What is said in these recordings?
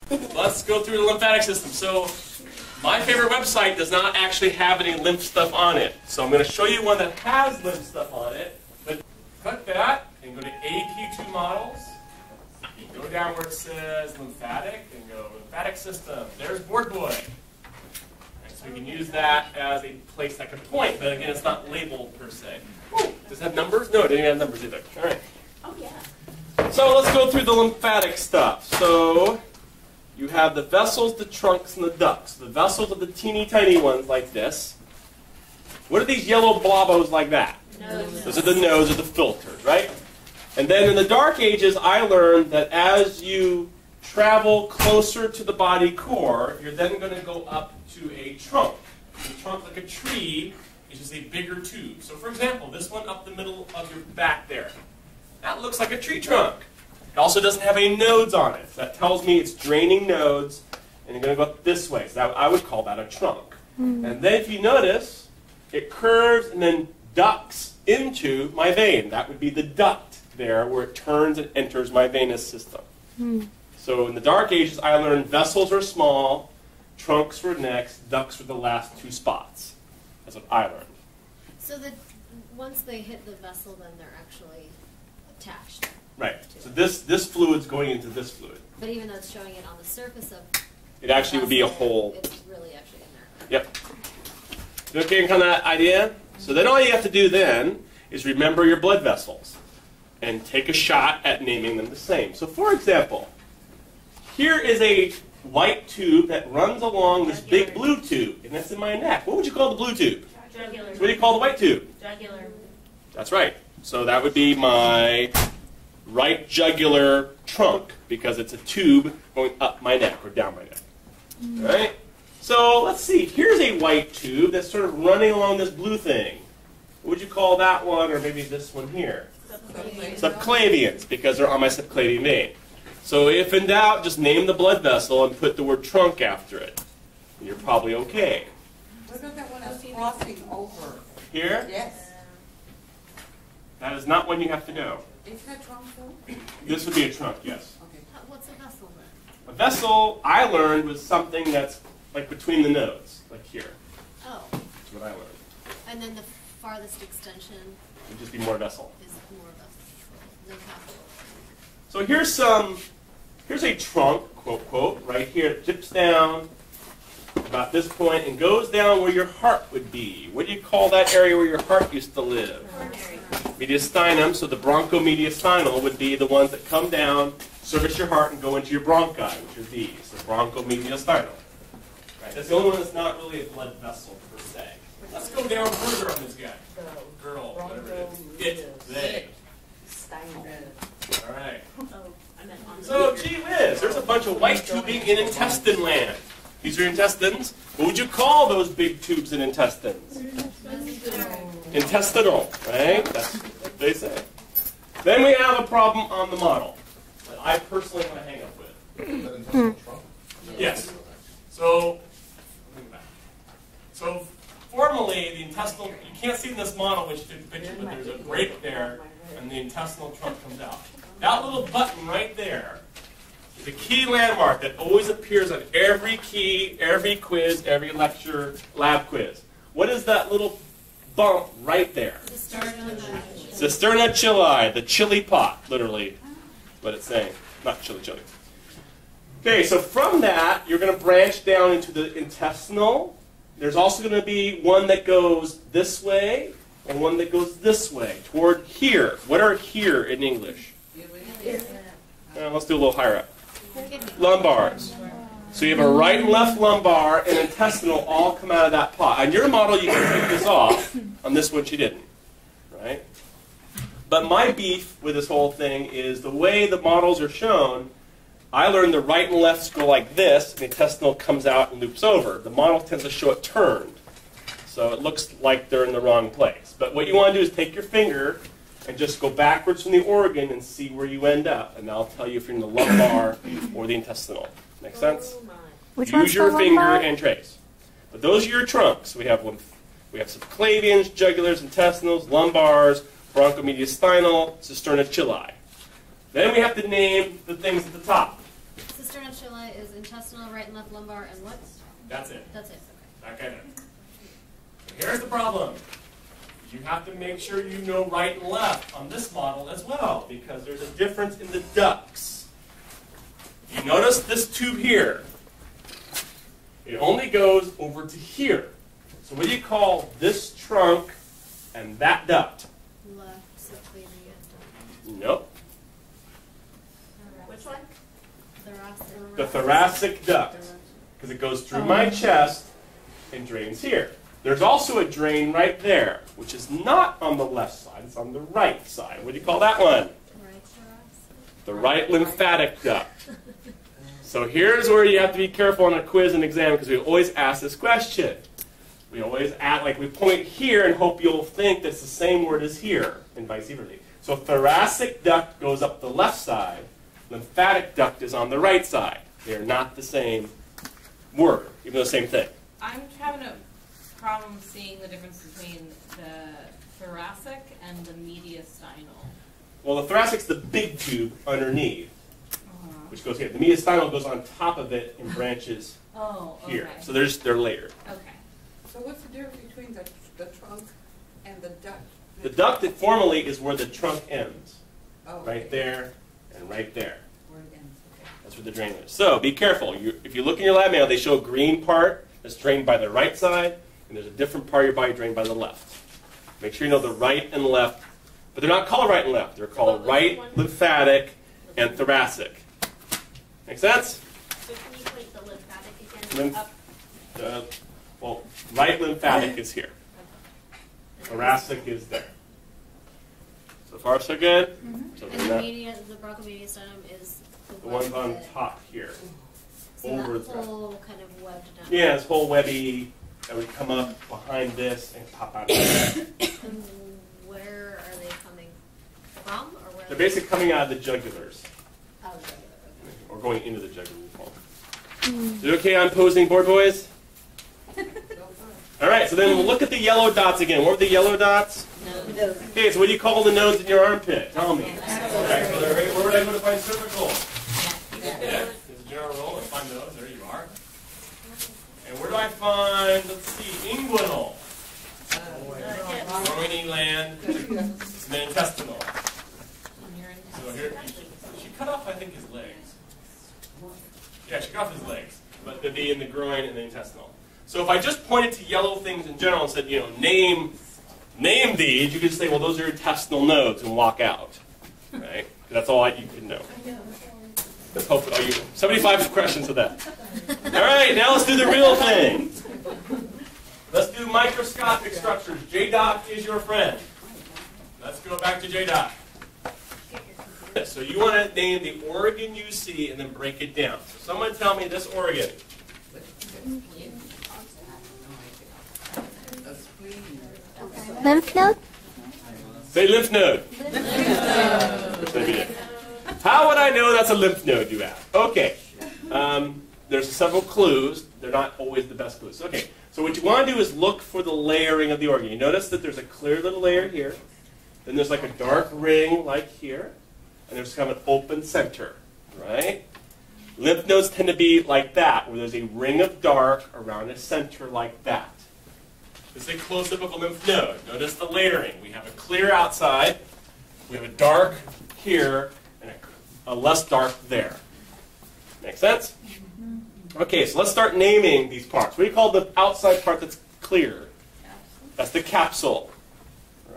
Let's go through the lymphatic system. So my favorite website does not actually have any lymph stuff on it. So I'm going to show you one that has lymph stuff on it. But click that and go to AP2 models. You go down where it says lymphatic and go lymphatic system. There's board boy. So we can use that as a place that can point, but again, it's not labeled per se. Ooh, does it have numbers? No, it didn't have numbers either. All right. Oh, yeah. So let's go through the lymphatic stuff. So you have the vessels, the trunks, and the ducts. The vessels are the teeny tiny ones like this. What are these yellow blobos like that? Nose. Those are the nose or the filters, right? And then in the Dark Ages, I learned that as you travel closer to the body core, you're then going to go up to a trunk. The trunk, like a tree, is just a bigger tube. So for example, this one up the middle of your back there. That looks like a tree trunk. It also doesn't have any nodes on it. So that tells me it's draining nodes, and you're going to go up this way. So I would call that a trunk. And then if you notice, it curves and then ducts into my vein. That would be the duct there where it turns and enters my venous system. So in the Dark Ages, I learned vessels are small, trunks were next, ducts were the last two spots. That's what I learned. So once they hit the vessel, then they're actually attached. Right. So this fluid's going into this fluid. But even though it's showing it on the surface of it actually would be a hole. It's really actually in there. Yep. You okay with that idea? So then all you have to do then is remember your blood vessels and take a shot at naming them the same. So for example, here is a white tube that runs along this big blue tube, and that's in my neck. What would you call the blue tube? Jugular. What do you call the white tube? Jugular. That's right. So that would be my right jugular trunk, because it's a tube going up my neck or down my neck. All right? So let's see. Here's a white tube that's sort of running along this blue thing. What would you call that one, or maybe this one here? Subclavians, because they're on my subclavian vein. So if in doubt, just name the blood vessel and put the word trunk after it. You're probably okay. What about that one that's crossing over? Here? Yes. That is not one you have to know. Is that trunk though? This would be a trunk, yes. Okay. What's a vessel then? A vessel, I learned, was something that's like between the nodes, like here. Oh. That's what I learned. And then the farthest extension It would just be more vessel. is more lymphatic. So here's a trunk, quote, quote, right here. It dips down about this point and goes down where your heart would be. What do you call that area where your heart used to live? Mediastinum. So the bronchomediastinal would be the ones that come down, service your heart, and go into your bronchi, which are these, the bronchomediastinal. Right? That's the only one that's not really a blood vessel per se. Let's go down further on this guy. Girl, whatever it is. It, they. All right. So, gee whiz, there's a bunch of white tubing in intestine land. These are intestines. What would you call those big tubes in intestines? Intestinal, right? That's what they say. Then we have a problem on the model that I personally want to hang up with. That intestinal trunk? Yes. So formally, the intestinal, you can't see in this model which did the picture, but there's a break there, and the intestinal trunk comes out. That little button right there is a key landmark that always appears on every key, every quiz, every lecture, lab quiz. What is that little bump right there? Cisterna chili, the chili pot, literally, what it's saying. Not chili chili. Okay, so from that, you're going to branch down into the intestinal. There's also going to be one that goes this way and one that goes this way, toward here. What are here in English? Let's do a little higher up. Lumbars. So you have a right and left lumbar and intestinal all come out of that pot. On your model, you can take this off. On this one, she didn't. Right? But my beef with this whole thing is the way the models are shown. I learned the right and lefts go like this, and the intestinal comes out and loops over. The model tends to show it turned. So it looks like they're in the wrong place. But what you want to do is take your finger and just go backwards from the organ and see where you end up. And that'll tell you if you're in the lumbar or the intestinal. Make sense? Which Use your finger lumbar? and trace. But those are your trunks. We have subclavians, jugulars, intestinals, lumbars, bronchomediastinal, cisterna chili. Then we have to name the things at the top. sternochyli is intestinal, right and left lumbar, and what? That's it. That's it. Okay. Okay then. So here's the problem. You have to make sure you know right and left on this model as well, because there's a difference in the ducts. You notice this tube here. It only goes over to here. So what do you call this trunk and that duct? Left subclavian. Nope. Which one? Thoracic. The thoracic duct, because it goes through my chest and drains here. There's also a drain right there, which is not on the left side, it's on the right side. What do you call that one? Right thoracic. The right lymphatic duct. So here's where you have to be careful on a quiz and exam, because we always ask this question. We always act like we point here and hope you'll think that's the same word as here, and vice versa. So thoracic duct goes up the left side, lymphatic duct is on the right side. They are not the same word, even though the same thing. I'm having a problem seeing the difference between the thoracic and the mediastinal. Well, the thoracic's the big tube underneath, which goes here. The mediastinal goes on top of it and branches here. So they're layered. Okay. So what's the difference between the trunk and the duct? The duct that formally is where the trunk ends. Oh, Right there and right there. Where it ends, okay. That's where the drain is. So be careful. If you look in your lab manual, they show a green part that's drained by the right side, and there's a different part of your body drained by the left. Make sure you know the right and left. But they're not called right and left. They're called right lymphatic and thoracic. Make sense? So can you point the lymphatic again? Up. Well, right lymphatic is here. Thoracic is there. So far, so good? So And the bronchomediastinum is the ones on top here. So Over that the whole kind of webbed down. Yeah, this whole webby that would come up behind this and pop out of there. And where are they coming from? Or where They're basically coming out of the jugulars, Oh, okay. or going into the jugular. Is it okay on posing, board boys? All right, so then we'll look at the yellow dots again. What were the yellow dots? No. Okay, so what do you call the nodes in your armpit? Tell me. Okay, so where would I go to find cervical? Yeah, there's a general rule. Let's find those. There you are. And where do I find, let's see, inguinal? Groiny gland, and then intestinal. So here, she cut off, I think, his legs. Yeah, she cut off his legs. But they'd be in the groin and the intestinal. So if I just pointed to yellow things in general and said, you know, name these, you could say, well, those are intestinal nodes, and walk out. Right? That's all you could know. Let's hope, 75 questions of that. All right, now let's do the real thing. Let's do microscopic structures. J-Doc is your friend. Let's go back to J-Doc. So you want to name the organ you see and then break it down. So someone tell me this organ. Lymph node? Say lymph node. How would I know that's a lymph node, you ask? Okay. There's several clues. They're not always the best clues. Okay. So what you want to do is look for the layering of the organ. You notice that there's a clear little layer here. Then there's like a dark ring like here. And there's kind of an open center, right? Lymph nodes tend to be like that, where there's a ring of dark around a center like that. This is a close-up of a lymph node. Notice the layering. We have a clear outside, we have a dark here, and a less dark there. Make sense? Okay, so let's start naming these parts. What do you call the outside part that's clear? That's the capsule,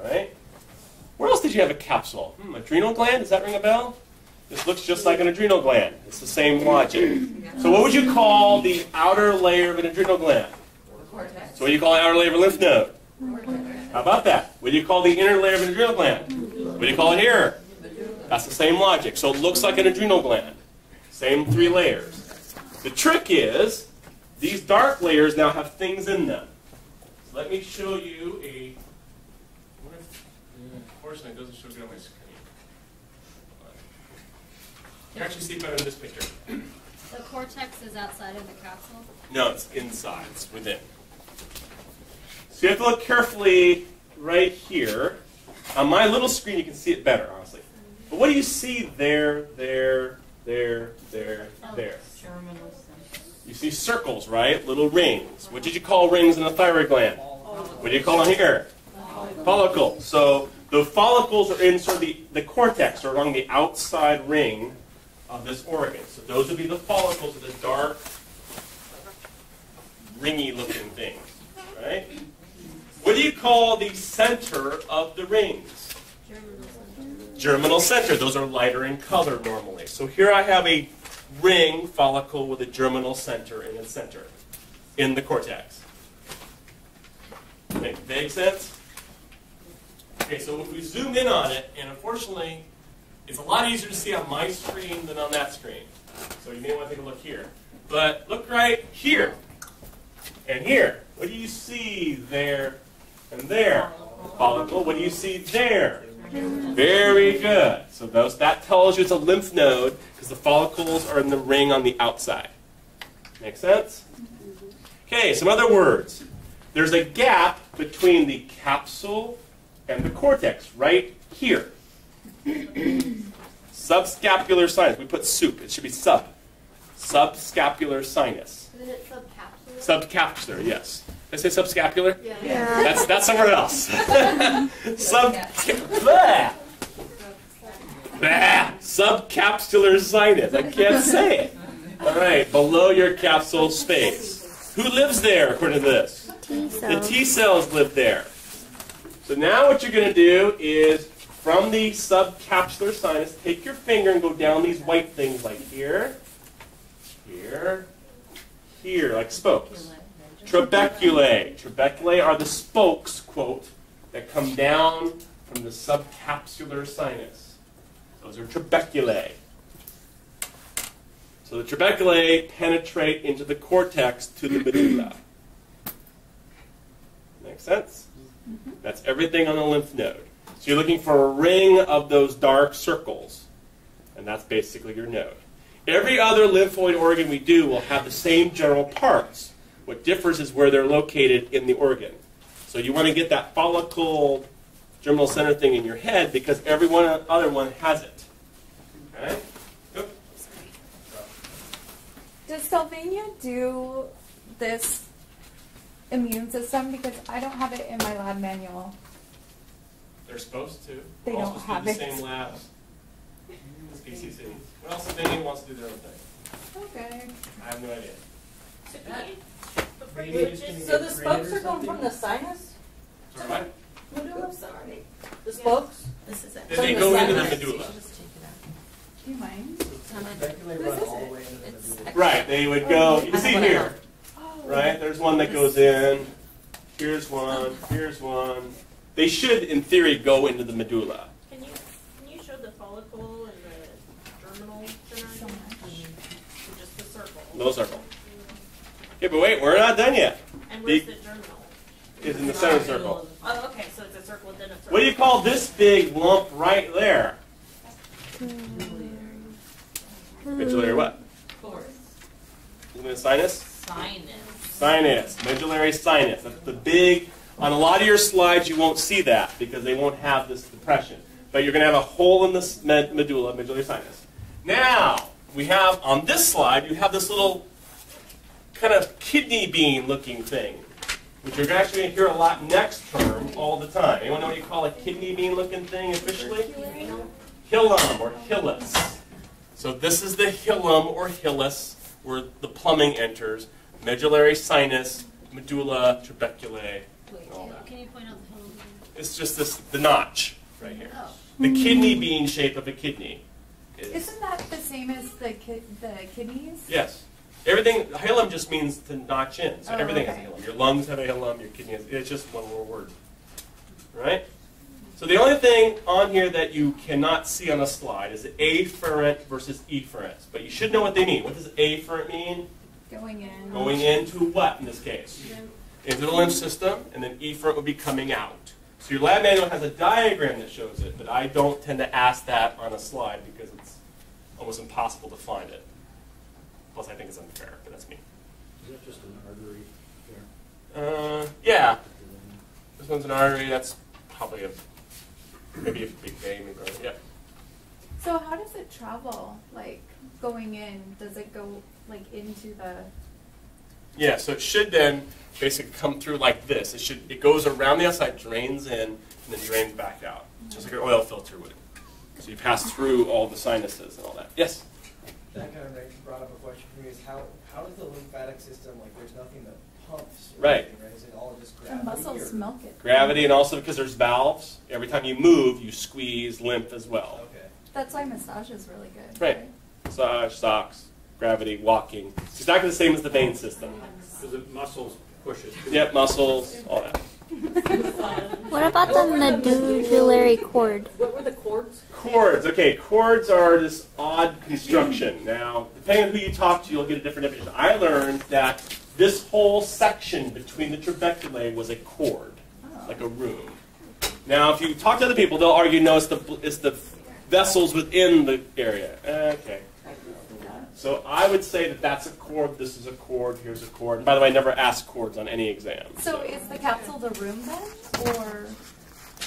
right? Where else did you have a capsule? Adrenal gland? Does that ring a bell? This looks just like an adrenal gland. It's the same logic. So what would you call the outer layer of an adrenal gland? Cortex. So what do you call the outer layer of a lymph node? How about that? What do you call the inner layer of an adrenal gland? What do you call it here? That's the same logic. So it looks like an adrenal gland. Same 3 layers. The trick is, these dark layers now have things in them. So let me show you a... Unfortunately, it doesn't show good on my screen. You can actually see better in this picture. The cortex is outside of the capsule? No, it's inside. It's within. So you have to look carefully right here. On my little screen, you can see it better, honestly. But what do you see there, there, there, there. Germinal center. You see circles, right? Little rings. What did you call rings in the thyroid gland? What do you call them here? Follicles. So the follicles are in sort of the cortex, or along the outside ring of this organ. So those would be the follicles of the dark, ringy-looking things, right? What do you call the center of the rings? Germinal center. Those are lighter in color normally. So here I have a ring follicle with a germinal center in its center, in the cortex. Make vague sense? Okay, so if we zoom in on it, and unfortunately, it's a lot easier to see on my screen than on that screen. So you may want to take a look here. But look right here and here. What do you see there and there? Follicle. What do you see there? Very good. So that tells you it's a lymph node because the follicles are in the ring on the outside. Make sense? Okay, some other words. There's a gap between the capsule and the cortex right here. Subscapular sinus. We put soup. It should be sub. Subscapular sinus. Isn't it subcapsular? Subcapsular, yes. Did I say subscapular? Yeah. That's somewhere else. Subcapsular sinus. I can't say it. All right, below your capsule space. Who lives there, according to this? The T cells live there. So now what you're going to do is, from the subcapsular sinus, take your finger and go down these white things like here, here, here, like spokes. Trabeculae. Trabeculae are the spokes, quote, that come down from the subcapsular sinus. Those are trabeculae. So the trabeculae penetrate into the cortex to the medulla. Make sense? That's everything on the lymph node. So you're looking for a ring of those dark circles, and that's basically your node. Every other lymphoid organ we do will have the same general parts. What differs is where they're located in the organ. So you want to get that follicle germinal center thing in your head because every other one has it. Okay? Yep. Does Sylvania do this immune system? Because I don't have it in my lab manual. They're supposed to. They We're all don't supposed have to it. do the same labs. It's PCC. What else if anyone wants to do their own thing? Okay. I have no idea. Before you switch it, So the spokes are going from the sinus? Sorry, what? Medulla? Sorry. The spokes? this is it. They go into the medulla. Do you mind? It's Right, they would go, you see here, right? There's one that goes in. Here's one. Here's one. They should, in theory, go into the medulla. Can you show the follicle and the germinal center? Or just the circle? No circle. Okay, but wait, we're not done yet. And where's the germinal? It's in the center circle. Oh, okay, so it's a circle within a circle. What do you call this big lump right there? Medullary what? Fourth. Isn't it sinus? Sinus. Sinus. Medullary sinus. That's the big... On a lot of your slides, you won't see that because they won't have this depression. But you're going to have a hole in the medulla, medullary sinus. Now, we have, on this slide, you have this little kind of kidney bean looking thing, which you're actually going to hear a lot next term all the time. Anyone know what you call a kidney bean looking thing officially? Hilum or hilus. So this is the hilum or hilus where the plumbing enters. Medullary sinus, medulla, trabeculae, and all that. Can you point out the whole thing? It's just the notch right here. Oh. The kidney bean shape of a kidney. Isn't that the same as the kidneys? Yes. Everything, hilum just means to notch in. So Oh, everything okay. has a hilum. Your lungs have a hilum, your kidney has, it's just one more word. Right? So the only thing on here that you cannot see on a slide is afferent versus efferent. But you should know what they mean. What does afferent mean? Going in. Going into what in this case? Into the lymph system, and then efferent would be coming out. So your lab manual has a diagram that shows it, but I don't tend to ask that on a slide because it's almost impossible to find it. Plus, I think it's unfair, but that's me. Is that just an artery there? Yeah. This one's an artery. That's probably maybe a big vein. Yeah. So how does it travel? Like going in, does it go like into the? Yeah, so it should then basically come through like this. It goes around the outside, drains in, and then drains back out, just like an oil filter would. So you pass through all the sinuses and all that. Yes? That kind of brought up a question for me is how is the lymphatic system, like there's nothing that pumps? Or Right. anything, right? Is it all just The gravity? muscles or? milk it. Gravity, and also because there's valves. Every time you move, you squeeze lymph as well. Okay. That's why massage is really good. Right. Massage, socks, gravity, walking. It's exactly the same as the vein system. Because the muscles push it. Yep, muscles, all that. What about the medullary cord? What were the cords? Chords. Okay, chords are this odd construction. Now, depending on who you talk to, you'll get a different definition. I learned that this whole section between the trabeculae was a chord, like a room. Now, if you talk to other people, they'll argue, no, it's the vessels within the area. Okay. So I would say that that's a chord, this is a chord, here's a chord. And by the way, I never ask chords on any exam. So is the capsule the room then, or?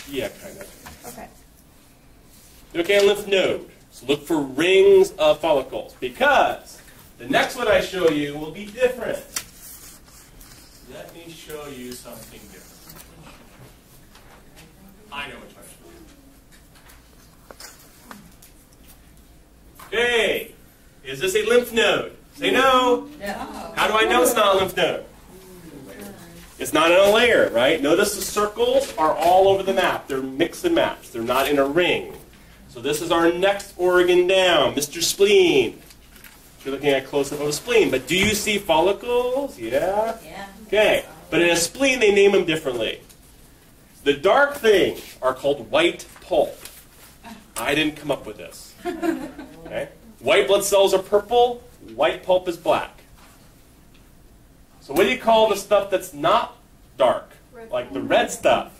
Yeah, kind of. Okay. Okay, a lymph node. So look for rings of follicles, because the next one I show you will be different. Let me show you something different. I know which one. Okay, is this a lymph node? Say no. How do I know it's not a lymph node? It's not in a layer, right? Notice the circles are all over the map. They're mix and match. They're not in a ring. So this is our next organ down, Mr. Spleen. You're looking at a close-up of a spleen. But do you see follicles? Yeah? Yeah. Okay. But in a spleen, they name them differently. The dark things are called white pulp. I didn't come up with this. Okay? White blood cells are purple. White pulp is black. So what do you call the stuff that's not dark? Like the red stuff?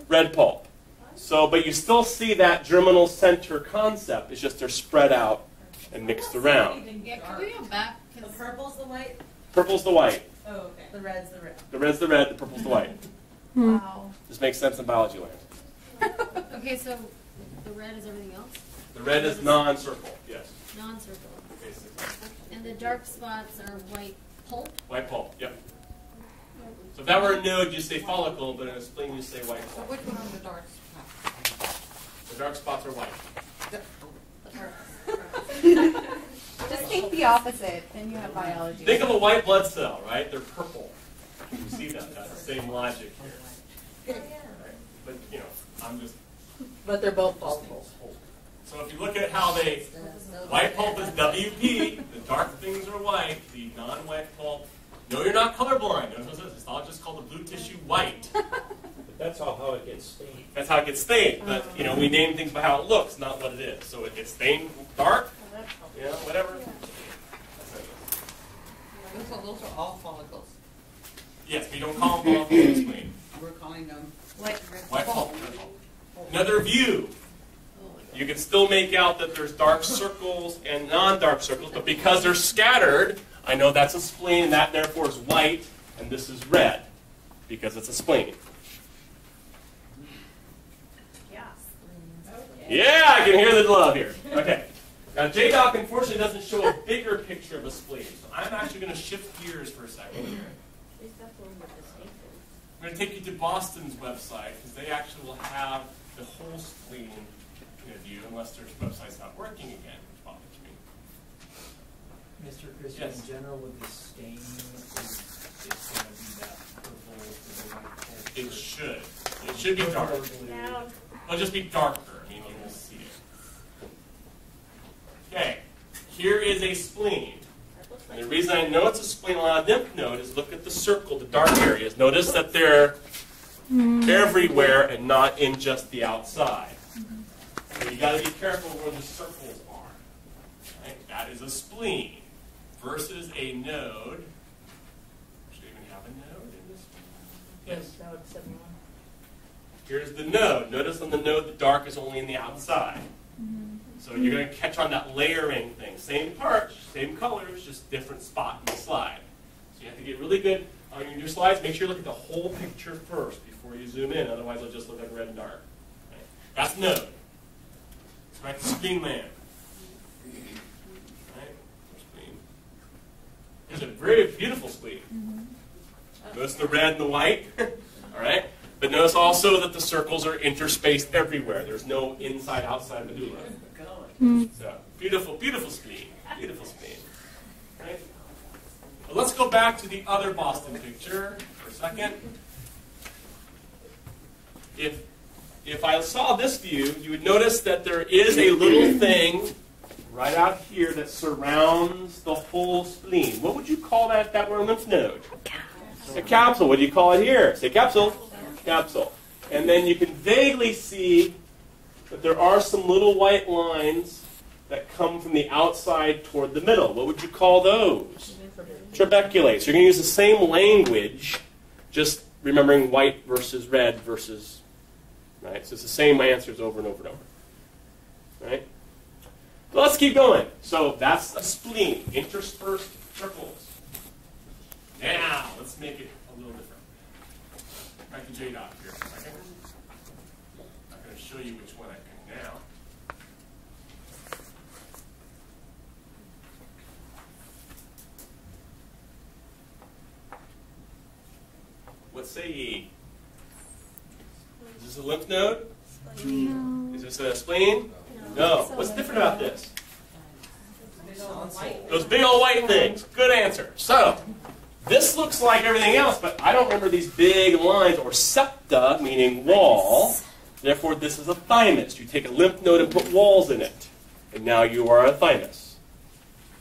Red pulp. So, but you still see that germinal center concept. It's just they're spread out and mixed around. Yeah, can we go back? The purple's the white? Purple's the white. Oh, okay. The red's the red. The red's the red, the purple's the white. Wow. This makes sense in biology land. Okay, so the red is everything else? The red is non-circle, yes. Non-circle. Basically. And the dark spots are white pulp? White pulp, yep. So if that were a node, you say follicle, but in a spleen, you say white So pulp. which one are the dark spots? The dark spots are white. Just think the opposite, then you have biology. Think of a white blood cell, right? They're purple. You see that? That's the same logic here. Right? But, you know, I'm just... But they're both follicles. So if you look at how they... White pulp is WP. The dark things are white. The non-white pulp... No, you're not colorblind. It's all just called the blue tissue white. But that's all how it gets stained. That's how it gets stained. But, you know, we name things by how it looks, not what it is. So it gets stained dark, you know, whatever. Those are all follicles. Yes, we don't call them follicles in the spleen. We're calling them White pulp. Another view. You can still make out that there's dark circles and non-dark circles, but because they're scattered, I know that's a spleen, and that therefore is white, and this is red, because it's a spleen. Yeah, I can hear the love here. Okay. Now, JDoc unfortunately doesn't show a bigger picture of a spleen, so I'm actually going to shift gears for a second here. I'm going to take you to Boston's website, because they actually will have the whole spleen in view, unless their website's not working again, which bothers me. Mr. Christian, Yes. in general, with the stain, it's going to be that purple to the white pulp? It should. It should be dark. It'll just be darker. I mean, you will see it. Okay. Here is a spleen. And the reason I know it's a spleen on a lymph node is look at the circle, the dark areas. Notice that they're everywhere and not in just the outside. So you got to be careful where the circles are. Right? That is a spleen versus a node. Should we even have a node in this? Yes. Here's the node. Notice on the node the dark is only in the outside. So you're going to catch on that layering thing. Same part, same colors, just different spot in the slide. So you have to get really good on your slides. Make sure you look at the whole picture first before you zoom in. Otherwise it'll just look like red and dark. Right? That's node. Right, spleen land. Right, spleen. Here's a very beautiful spleen. Notice the red and the white. All right, but notice also that the circles are interspaced everywhere. There's no inside-outside medulla. So beautiful, beautiful spleen. Beautiful spleen. Right. Well, let's go back to the other Boston picture for a second. If I saw this view, you would notice that there is a little thing right out here that surrounds the whole spleen. What would you call that were a lymph node? A capsule. What do you call it here? Say capsule. Capsule. And then you can vaguely see that there are some little white lines that come from the outside toward the middle. What would you call those? Trabeculates. You're going to use the same language, just remembering white versus red versus... Right? So it's the same answers over and over and over. Right? So let's keep going. So that's a spleen, interspersed circles. Now, let's make it a little different. Back to J-Dot here for a second. I'm not going to show you which one I picked now. What say ye? Is this a lymph node? No. Is this a spleen? No. What's different about this? Those big old white things. Good answer. So, this looks like everything else, but I don't remember these big lines, or septa, meaning wall. Therefore, this is a thymus. You take a lymph node and put walls in it. And now you are a thymus.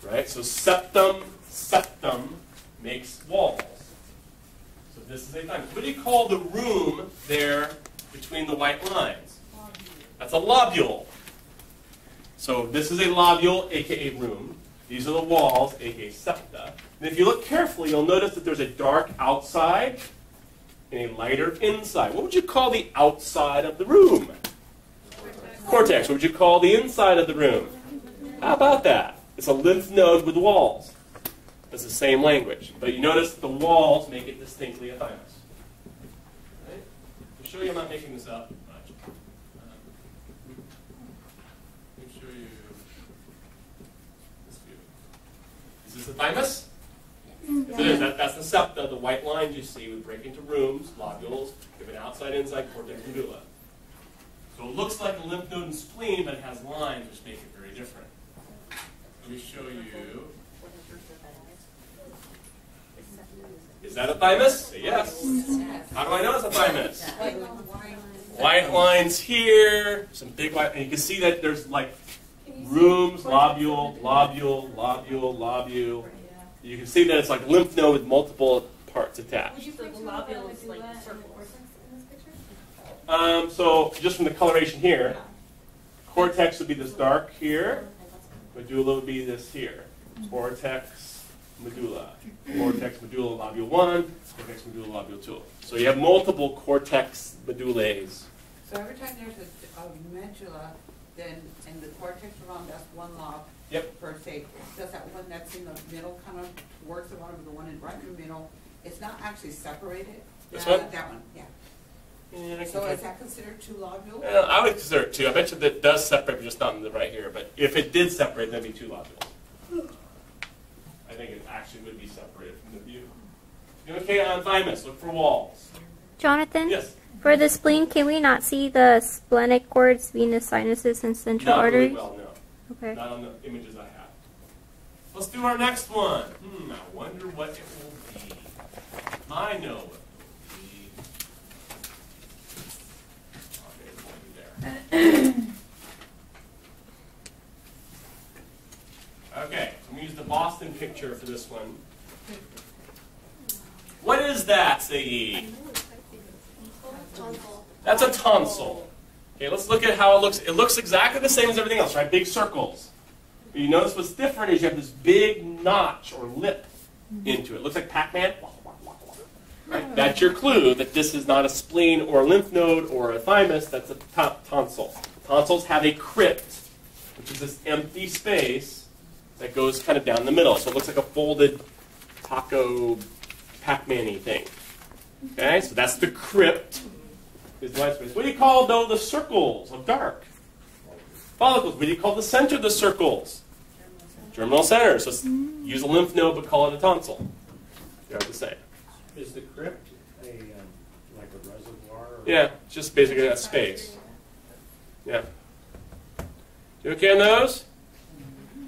Right? So septum makes walls. So this is a thymus. What do you call the room there between the white lines? That's a lobule. So this is a lobule, aka room. These are the walls, aka septa. And if you look carefully, you'll notice that there's a dark outside and a lighter inside. What would you call the outside of the room? Cortex. What would you call the inside of the room? How about that? It's a lymph node with walls. It's the same language. But you notice the walls make it distinctly a thymus. Right? To show you I'm not making this up much. Let me show you this view. Is this the thymus? Yes, it is. That's the septa. The white lines you see would break into rooms, lobules, give an outside-inside cortex medulla. So it looks like a lymph node and spleen, but it has lines which make it very different. Let me show you. Is that a thymus? Yes. How do I know it's a thymus? White lines here, some big white, and you can see that there's like rooms, lobule, lobule, lobule, lobule. You can see that it's like a lymph node with multiple parts attached. So the lobule is like circles. So just from the coloration here, cortex would be this dark here, medulla would be this here. Cortex, medulla. Cortex, medulla, lobule 1, cortex, medulla, lobule 2. So you have multiple cortex medullae. So every time there's a medulla, then in the cortex around, that's one lob. Yep. Per se. Does that one that's in the middle kind of works the one in right in the middle? It's not actually separated. This one? That one, yeah. Yeah, So is that considered two lobules? I would consider it 2. I bet you that does separate, but just not in the right here. But if it did separate, that'd be 2 lobules. I think it actually would be separated from the view. Okay, on thymus, look for walls. Jonathan? Yes? For the spleen, can we not see the splenic cords, venous sinuses, and central Not really arteries? well, no. Okay. Not on the images I have. Let's do our next one. I wonder what it will be. I know what it will be. Okay, it won't be there. Okay, so I'm going to use the Boston picture for this one. What is that, say ye? That's a tonsil. Okay, let's look at how it looks. It looks exactly the same as everything else, right? Big circles. But you notice what's different is you have this big notch or lip into it. It looks like Pac-Man. Right? That's your clue that this is not a spleen or a lymph node or a thymus. That's a tonsil. Tonsils have a crypt, which is this empty space that goes kind of down the middle. So it looks like a folded taco Pac-Man-y thing. Okay, so that's the crypt. Is the white space. What do you call, though, the circles of dark? follicles. What do you call the center of the circles? Germinal center. So use a lymph node, but call it a tonsil. They're the same. Is the crypt like a reservoir? Or? Yeah, it's just basically that space. Yeah. You okay on those?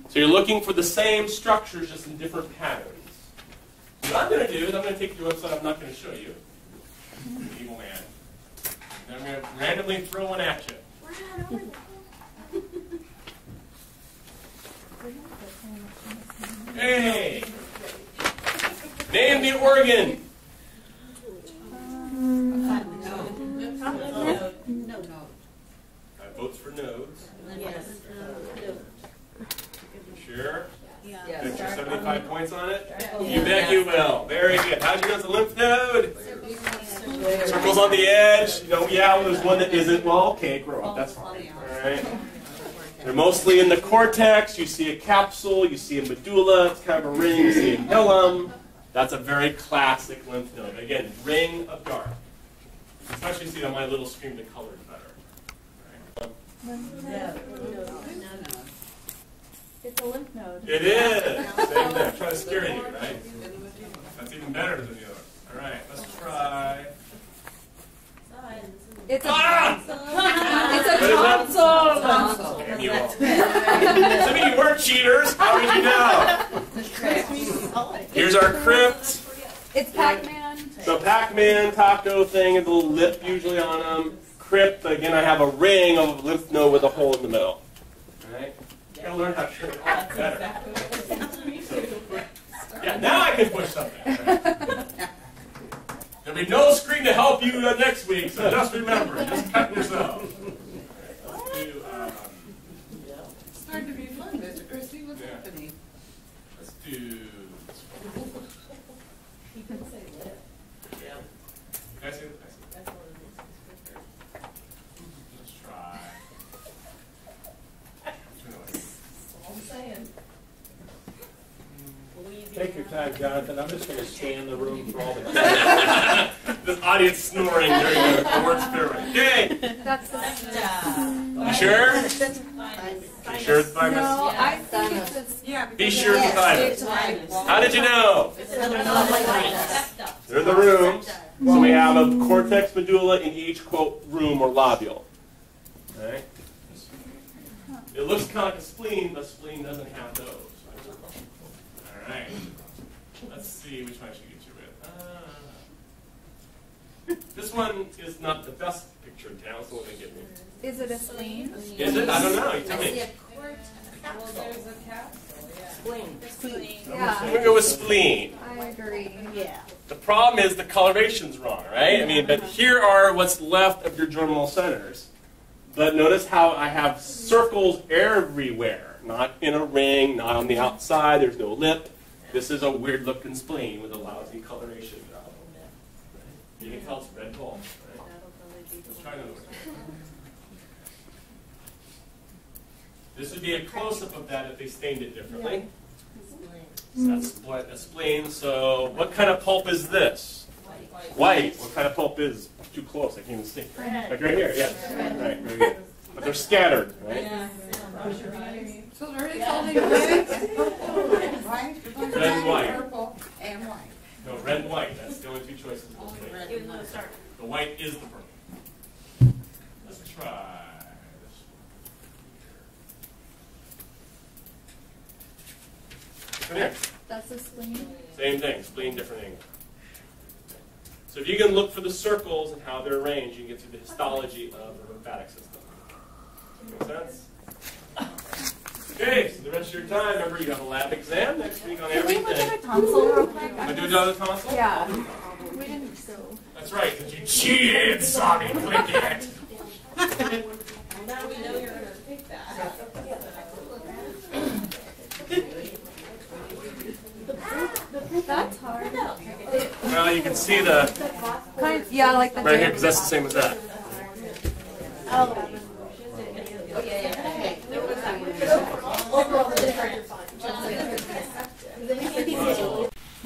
So you're looking for the same structures, just in different patterns. What I'm going to do is I'm going to take your website I'm not going to show you. Evil man. And I'm going to randomly throw one at you. Hey! Name the organ. I vote for nodes. Yes. Sure? Yeah. Get your 75 points on it? You bet you will. Very good. How'd you know it's a lymph node? Circles on the edge. You know, yeah, well, there's one that isn't. Well, okay, grow up. That's fine. All right. They're mostly in the cortex. You see a capsule. You see a medulla. It's kind of a ring. You see a hilum. That's a very classic lymph node. Again, ring of dark. You can especially see on my little screen the color is better. It's a lymph node. It is. Same thing. I'm trying to scare you, right? That's even better than the other. All right, let's try. It's a What is that? tonsil. Damn you all. Some of you weren't cheaters. How did you know? Here's our crypt. It's Pac-Man. So Pac-Man, taco thing, and the little lip usually on them. Crypt, again, I have a ring of a lymph node with a hole in the middle. All right? You gotta learn how to turn it off better. Yeah, now I can push something. There'll be no screen to help you next week, so just remember, just cut yourself. Let's do, It's starting to be fun, Mr. Christie. What's happening? let's do. You can say lip. Yeah. Can I see it? That's what it is. Let's try. All I'm saying. Take your time, Jonathan. I'm just going to scan the room for all the. This audience snoring during the word experiment. Okay. That's the You sure? You sure it's thymus? No, I think it's just. Yeah. Be sure it's thymus. How did you know? They're the rooms. So we have a cortex medulla in each, quote, room or lobule. Okay? It looks kind of like a spleen, but spleen doesn't have those. All right. Let's see which one I should get you with. This one is not the best picture in town, so what they give me. Is it a spleen? Is it? I don't know. You tell me. Well, there's a capsule, yeah. Spleen. I'm Yeah, going to go with spleen. I agree. Yeah. The problem is the coloration's wrong, right? I mean, but here are what's left of your germinal centers. But notice how I have circles everywhere. Not in a ring, not on the outside. There's no lip. This is a weird-looking spleen with a lousy coloration job. You can tell it's red bulb. Right? Let's try another one. This would be a close-up of that if they stained it differently. So that's a spleen. So what kind of pulp is this? White. What kind of pulp is too close? I can't even see. Like right here, yeah. Right, very good. But they're scattered, right? So they're already told you white, Red and white. purple, and white. No, red and white. That's the only two choices. Even though it's dark. The white is the purple. Let's try this one. Come here. That's a spleen. Same thing, spleen, different angle. So if you can look for the circles and how they're arranged, you can get to the histology of the lymphatic system. Make sense? Okay, so the rest of your time, remember you have a lab exam next week on Can we everything. look at a tonsil real quick? Want to do another tonsil? Yeah. We didn't go. That's right, because you cheated, saw me click it. Well, now we know you're going to pick that. That's hard. Well, you can see the, Kind of, yeah, like the right here, because that's the same as that.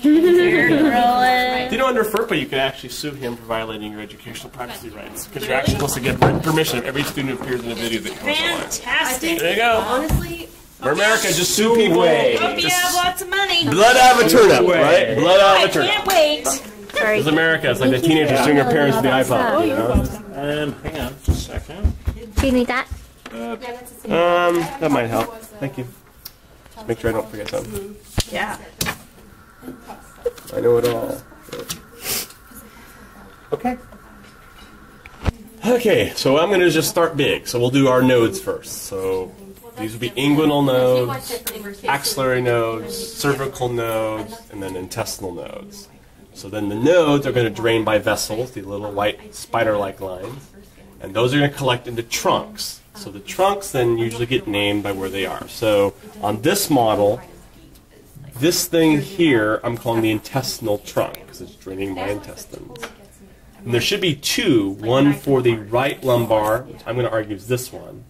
You're growing. Do you know know under FERPA you can actually sue him for violating your educational privacy rights because you're actually supposed to get written permission of every student who appears in a video that you post online. Fantastic. There you go. Honestly, For America, just sue people. Hope you have lots of money. Blood out of a turnip, right? Blood out of a I turnip. can't wait. Sorry. It's America. It's like the teenager suing her parents for the iPhone. You know? Hang on just a second. Do you need that? That might help. Thank you. Just make sure I don't forget something. Yeah. I know it all. Okay. Okay, so I'm going to just start big. So we'll do our nodes first. So these will be inguinal nodes, axillary nodes, cervical nodes, and then intestinal nodes. So then the nodes are going to drain by vessels, the little white spider-like lines, and those are going to collect into trunks. So the trunks then usually get named by where they are. So on this model, this thing here I'm calling the intestinal trunk because it's draining my intestines. And there should be two, one for the right lumbar, which I'm going to argue is this one.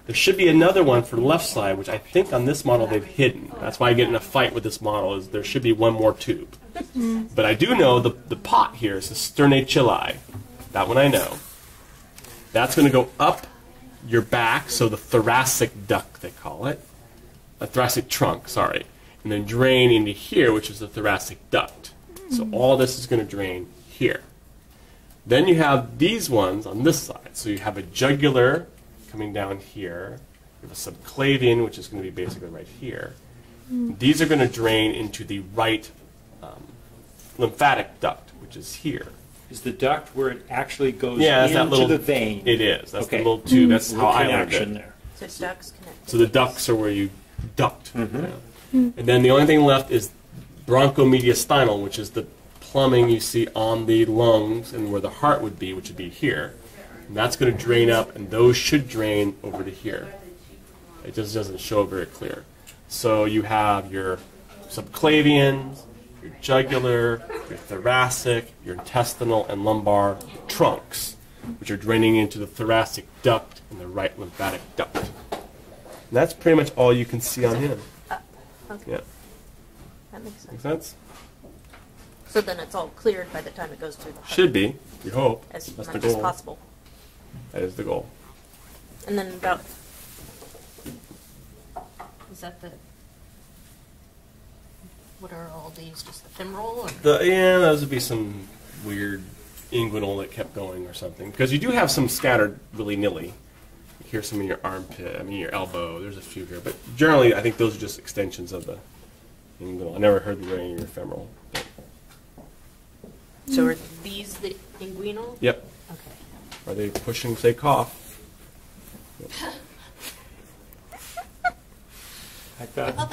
There should be another one for the left side, which I think on this model they've hidden. That's why I get in a fight with this model, is there should be one more tube. But I do know the pot here is the sternochelli. That one I know. That's going to go up your back, so the thoracic duct, they call it. A thoracic trunk, sorry. And then drain into here, which is the thoracic duct. So all this is going to drain here. Then you have these ones on this side. So you have a jugular coming down here. You have a subclavian, which is going to be basically right here. These are going to drain into the right lymphatic duct, which is here. Is the duct where it actually goes that's that into little, the vein? It is. That's Okay. the little tube. That's how I learned Connection it. there. So ducts connect. So the ducts are where you duct. And then the only thing left is bronchomediastinal, which is the plumbing you see on the lungs and where the heart would be, which would be here. And that's going to drain up, and those should drain over to here. It just doesn't show very clear. So you have your subclavians, your jugular, your thoracic, your intestinal, and lumbar trunks, which are draining into the thoracic duct and the right lymphatic duct. And that's pretty much all you can see on him. Okay. Yeah. That makes sense. Make sense? So then it's all cleared by the time it goes through the heart. Should be. You hope. As That's much the as goal. possible. That is the goal. And then about, is that the, what are all these, just the femoral? Or? Those would be some weird inguinal that kept going or something. Because you do have some scattered willy-nilly. Here's some in your armpit, your elbow. There's a few here. But generally, I think those are just extensions of the inguinal. I never heard them in your femoral. But. So are these the inguinal? Yep. Okay. Are they pushing, say, cough? I thought